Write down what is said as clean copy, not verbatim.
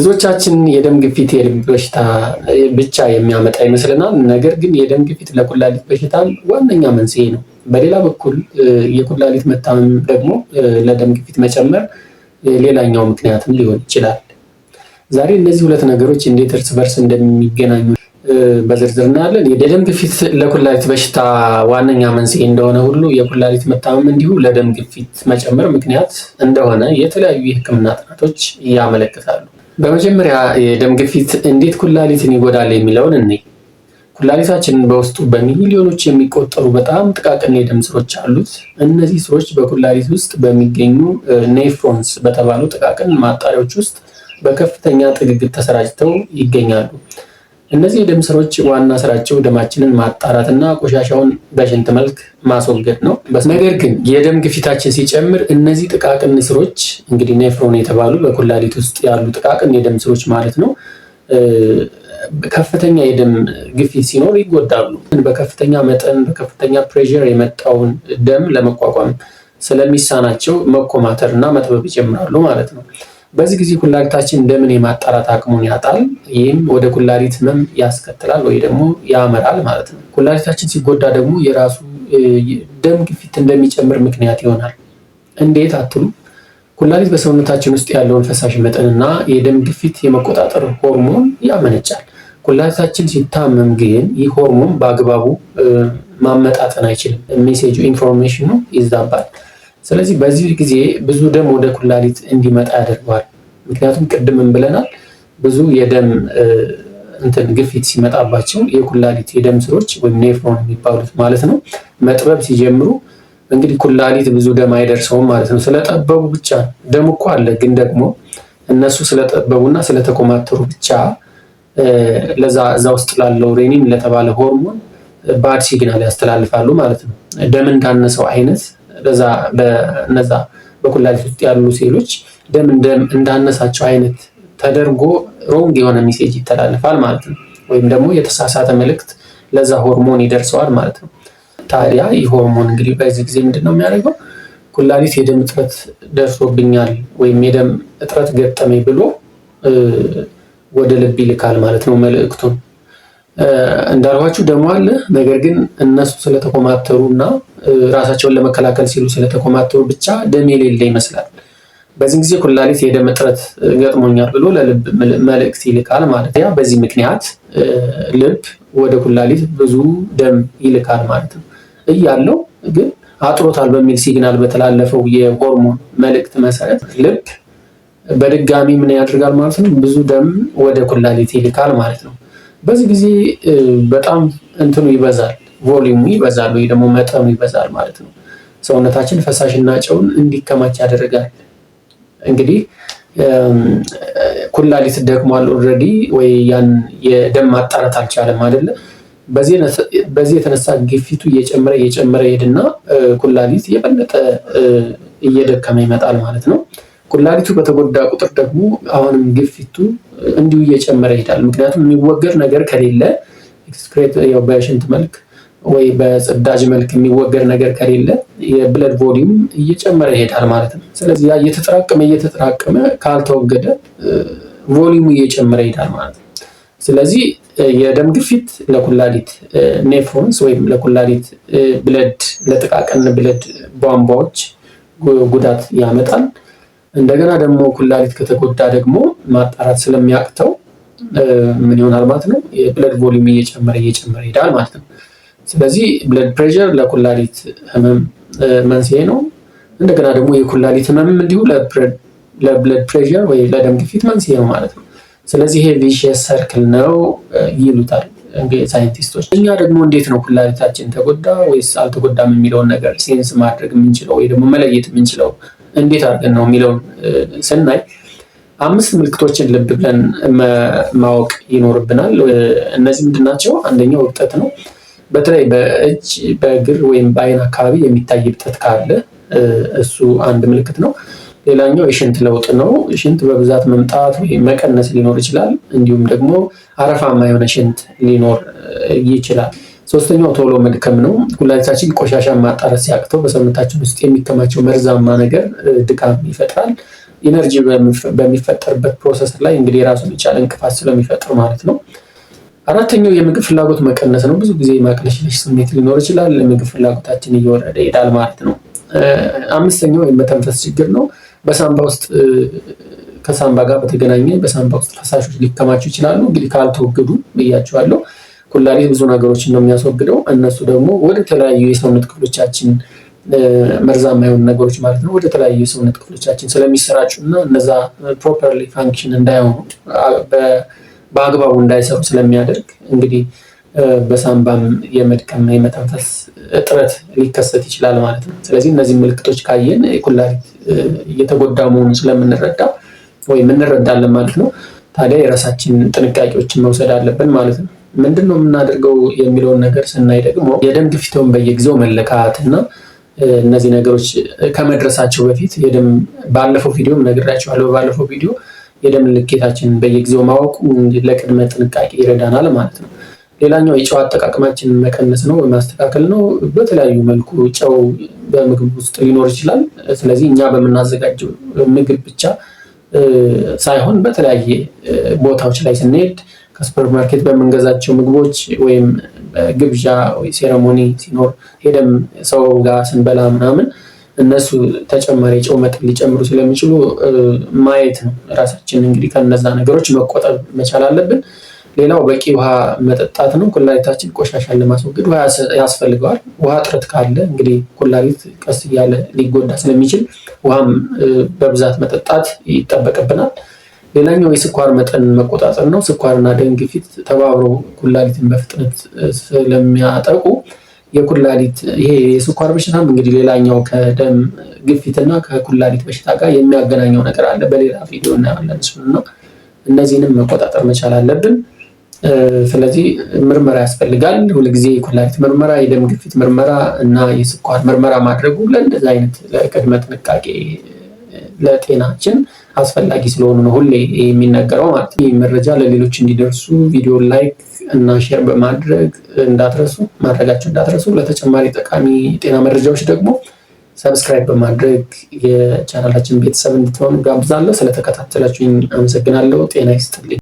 ብዙዎቻችን የደም ግፊት የልብ በሽታ ብቻ የሚያመጣ ይመስለናል። ነገር ግን የደም ግፊት ለኩላሊት በሽታ ዋነኛ መንስኤ ነው። በሌላ በኩል የኩላሊት መታመም ደግሞ ለደም ግፊት መጨመር ሌላኛው ምክንያትም ሊሆን ይችላል። ዛሬ እነዚህ ሁለት ነገሮች እንዴት እርስ በርስ እንደሚገናኙ በዝርዝር እናያለን። የደም ግፊት ለኩላሊት በሽታ ዋነኛ መንስኤ እንደሆነ ሁሉ የኩላሊት መታመም እንዲሁ ለደም ግፊት መጨመር ምክንያት እንደሆነ የተለያዩ የሕክምና ጥናቶች ያመለክታሉ። በመጀመሪያ የደም ግፊት እንዴት ኩላሊትን ይጎዳል የሚለውን እንይ። ኩላሊታችን በውስጡ በሚሊዮኖች የሚቆጠሩ በጣም ጥቃቅን የደም ስሮች አሉት። እነዚህ ስሮች በኩላሊት ውስጥ በሚገኙ ኔፍሮንስ በተባሉ ጥቃቅን ማጣሪያዎች ውስጥ በከፍተኛ ጥግግት ተሰራጭተው ይገኛሉ። እነዚህ የደም ስሮች ዋና ስራቸው ደማችንን ማጣራትና ቆሻሻውን በሽንት መልክ ማስወገድ ነው። ነገር ግን የደም ግፊታችን ሲጨምር እነዚህ ጥቃቅን ስሮች እንግዲህ ኔፍሮን የተባሉ በኩላሊት ውስጥ ያሉ ጥቃቅን የደም ስሮች ማለት ነው፣ ከፍተኛ የደም ግፊት ሲኖር ይጎዳሉ። በከፍተኛ መጠን በከፍተኛ ፕሬሸር የመጣውን ደም ለመቋቋም ስለሚሳናቸው መኮማተር እና መጥበብ ይጀምራሉ ማለት ነው። በዚህ ጊዜ ኩላሊታችን ደምን የማጣራት አቅሙን ያጣል። ይህም ወደ ኩላሊት ህመም ያስከትላል ወይ ደግሞ ያመራል ማለት ነው። ኩላሊታችን ሲጎዳ ደግሞ የራሱ ደም ግፊት እንደሚጨምር ምክንያት ይሆናል። እንዴት አትሉ? ኩላሊት በሰውነታችን ውስጥ ያለውን ፈሳሽ መጠንና የደም ግፊት የመቆጣጠር ሆርሞን ያመነጫል። ኩላሊታችን ሲታመም ግን ይህ ሆርሞን በአግባቡ ማመጣጠን አይችልም። ሜሴጁ ኢንፎርሜሽኑ ይዛባል። ስለዚህ በዚህ ጊዜ ብዙ ደም ወደ ኩላሊት እንዲመጣ ያደርገዋል። ምክንያቱም ቅድምም ብለናል፣ ብዙ የደም ግፊት ሲመጣባቸው የኩላሊት የደም ስሮች ወይም ኔፍሮን የሚባሉት ማለት ነው መጥበብ ሲጀምሩ እንግዲህ ኩላሊት ብዙ ደም አይደርሰውም ማለት ነው። ስለጠበቡ ብቻ ደም እኮ አለ፣ ግን ደግሞ እነሱ ስለጠበቡና ስለተኮማተሩ ብቻ እዛ ውስጥ ላለው ሬኒን ለተባለ ሆርሞን ባድ ሲግናል ያስተላልፋሉ ማለት ነው። ደም እንዳነሰው አይነት በነዛ በኩላሊት ውስጥ ያሉ ሴሎች ደም እንዳነሳቸው አይነት ተደርጎ ሮንግ የሆነ ሜሴጅ ይተላለፋል ማለት ነው። ወይም ደግሞ የተሳሳተ መልእክት ለዛ ሆርሞን ይደርሰዋል ማለት ነው። ታዲያ ይህ ሆርሞን እንግዲህ በዚህ ጊዜ ምንድን ነው የሚያደርገው? ኩላሊት የደም እጥረት ደርሶብኛል ወይም የደም እጥረት ገጠመኝ ብሎ ወደ ልብ ይልካል ማለት ነው መልእክቱን። እንዳልኋችሁ ደሞ አለ፣ ነገር ግን እነሱ ስለተኮማተሩ እና ራሳቸውን ለመከላከል ሲሉ ስለተኮማተሩ ብቻ ደም የሌለ ይመስላል። በዚህ ጊዜ ኩላሊት የደም እጥረት ገጥሞኛል ብሎ ለልብ መልእክት ይልካል ማለት ነው። በዚህ ምክንያት ልብ ወደ ኩላሊት ብዙ ደም ይልካል ማለት ነው። እያለው ግን አጥሮታል በሚል ሲግናል በተላለፈው የሆርሞን መልእክት መሰረት ልብ በድጋሚ ምን ያደርጋል ማለት ነው? ብዙ ደም ወደ ኩላሊት ይልካል ማለት ነው። በዚህ ጊዜ በጣም ይበዛል፣ ቮሊዩሙ ይበዛል ወይ ደግሞ መጠኑ ይበዛል ማለት ነው። ሰውነታችን ፈሳሽና ጨውን እንዲከማች ያደርጋል። እንግዲህ ኩላሊት ደክሟል ኦልሬዲ ወይ ያን የደም ማጣራት አልቻለም አይደለ? በዚህ የተነሳ ግፊቱ እየጨመረ ይሄድና ኩላሊት የበለጠ እየደከመ ይመጣል ማለት ነው። ኩላሊቱ በተጎዳ ቁጥር ደግሞ አሁንም ግፊቱ እንዲሁ እየጨመረ ይሄዳል። ምክንያቱም የሚወገድ ነገር ከሌለ ኤክስክሬት በሽንት መልክ ወይ በጽዳጅ መልክ የሚወገድ ነገር ከሌለ የብለድ ቮሊዩም እየጨመረ ይሄዳል ማለት ነው። ስለዚህ ያ እየተጠራቀመ ካልተወገደ ቮሊዩሙ እየጨመረ ይሄዳል ማለት ነው። ስለዚህ የደም ግፊት ለኩላሊት ኔፍሮንስ ወይም ለኩላሊት ብለድ ለጥቃቅን ብለድ ቧንቧዎች ጉዳት ያመጣል። እንደገና ደግሞ ኩላሊት ከተጎዳ ደግሞ ማጣራት ስለሚያቅተው ምን ይሆናል ማለት ነው? የብለድ ቮሊዩም እየጨመረ ይሄዳል ማለት ነው። ስለዚህ ብለድ ፕሬሸር ለኩላሊት ህመም መንስኤ ነው። እንደገና ደግሞ የኩላሊት ህመም እንዲሁ ለብለድ ፕሬሸር ወይ ለደም ግፊት መንስኤ ነው ማለት ነው። ስለዚህ ይሄ ቪሺየስ ሰርክል ነው ይሉታል ሳይንቲስቶች። እኛ ደግሞ እንዴት ነው ኩላሊታችን ተጎዳ ወይስ አልተጎዳም የሚለውን ነገር ሴንስ ማድረግ የምንችለው ወይ ደግሞ መለየት የምንችለው እንዴት አድርገን ነው የሚለውን ስናይ 5 ምልክቶችን ልብ ብለን ማወቅ ይኖርብናል። እነዚህ ምንድን ናቸው? አንደኛው እብጠት ነው። በተለይ በእጅ በእግር ወይም በአይን አካባቢ የሚታይ እብጠት ካለ እሱ አንድ ምልክት ነው። ሌላኛው የሽንት ለውጥ ነው። ሽንት በብዛት መምጣት ወይም መቀነስ ሊኖር ይችላል። እንዲሁም ደግሞ አረፋማ የሆነ ሽንት ሊኖር ይችላል። ሶስተኛው ቶሎ መድከም ነው። ኩላሊታችን ቆሻሻ ማጣራት ሲያቅተው በሰውነታችን ውስጥ የሚከማቸው መርዛማ ነገር ድካም ይፈጥራል። ኢነርጂ በሚፈጠርበት ፕሮሰስ ላይ እንግዲህ የራሱን የቻለ እንቅፋት ስለሚፈጥር ማለት ነው። አራተኛው የምግብ ፍላጎት መቀነስ ነው። ብዙ ጊዜ ማቅለሽለሽ ስሜት ሊኖር ይችላል። የምግብ ፍላጎታችን እየወረደ ይሄዳል ማለት ነው። አምስተኛው የመተንፈስ ችግር ነው። በሳምባ ውስጥ ከሳምባ ጋር በተገናኘ በሳምባ ውስጥ ፈሳሾች ሊከማቹ ይችላሉ። እንግዲህ ካልተወገዱ ብያቸዋለሁ። ኩላሊት ብዙ ነገሮችን ነው የሚያስወግደው። እነሱ ደግሞ ወደ ተለያዩ የሰውነት ክፍሎቻችን መርዛማ የሆኑ ነገሮች ማለት ነው ወደ ተለያዩ የሰውነት ክፍሎቻችን ስለሚሰራጩ እና እነዛ ፕሮፐርሊ ፋንክሽን እንዳይሆኑ በአግባቡ እንዳይሰሩ ስለሚያደርግ እንግዲህ በሳምባም የመድከም የመተንፈስ እጥረት ሊከሰት ይችላል ማለት ነው። ስለዚህ እነዚህ ምልክቶች ካየን ኩላሊት እየተጎዳ መሆኑን ስለምንረዳ ወይም እንረዳለን ማለት ነው። ታዲያ የራሳችን ጥንቃቄዎችን መውሰድ አለብን ማለት ነው። ምንድነው የምናደርገው የሚለውን ነገር ስናይ ደግሞ የደም ግፊትን በየጊዜው መለካት እና እነዚህ ነገሮች ከመድረሳቸው በፊት ባለፈው ቪዲዮም ነግራችኋለሁ። ባለፈው ቪዲዮ የደም ልኬታችንን በየጊዜው ማወቁ ለቅድመ ጥንቃቄ ይረዳናል ማለት ነው። ሌላኛው የጨው አጠቃቀማችንን መቀነስ ነው፣ ማስተካከል ነው። በተለያዩ መልኩ ጨው በምግብ ውስጥ ሊኖር ይችላል። ስለዚህ እኛ በምናዘጋጀው ምግብ ብቻ ሳይሆን በተለያየ ቦታዎች ላይ ስንሄድ ከሱፐርማርኬት በምንገዛቸው ምግቦች ወይም ግብዣ ወይ ሴረሞኒ ሲኖር ሄደም ሰው ጋር ስንበላ ምናምን እነሱ ተጨማሪ ጨው መጠን ሊጨምሩ ስለሚችሉ ማየት ነው። ራሳችን እንግዲህ ከነዛ ነገሮች መቆጠብ መቻል አለብን። ሌላው በቂ ውሃ መጠጣት ነው። ኩላሊታችን ቆሻሻን ለማስወገድ ውሃ ያስፈልገዋል። ውሃ እጥረት ካለ እንግዲህ ኩላሊት ቀስ እያለ ሊጎዳ ስለሚችል ውሃም በብዛት መጠጣት ይጠበቅብናል። ሌላኛው የስኳር መጠን መቆጣጠር ነው። ስኳርና ደም ግፊት ተባብረው ኩላሊትን በፍጥነት ስለሚያጠቁ ይሄ የስኳር በሽታም እንግዲህ ሌላኛው ከደም ግፊትና ከኩላሊት በሽታ ጋር የሚያገናኘው ነገር አለ። በሌላ ቪዲዮ እናያለን እሱንና እነዚህንም መቆጣጠር መቻል አለብን። ስለዚህ ምርመራ ያስፈልጋል። ሁልጊዜ የኩላሊት ምርመራ፣ የደም ግፊት ምርመራ እና የስኳር ምርመራ ማድረጉ ለእንደዚህ አይነት ለቅድመ ጥንቃቄ ለጤናችን አስፈላጊ ስለሆኑ ነው ሁሌ የሚነገረው ማለት ነው። ይህ መረጃ ለሌሎች እንዲደርሱ ቪዲዮ ላይክ እና ሼር ማድረጋቸው እንዳትረሱ። ለተጨማሪ ጠቃሚ ጤና መረጃዎች ደግሞ ሰብስክራይብ በማድረግ የቻናላችን ቤተሰብ እንድትሆኑ ጋብዛለሁ። ስለተከታተላችሁኝ አመሰግናለሁ። ጤና ይስጥልኝ።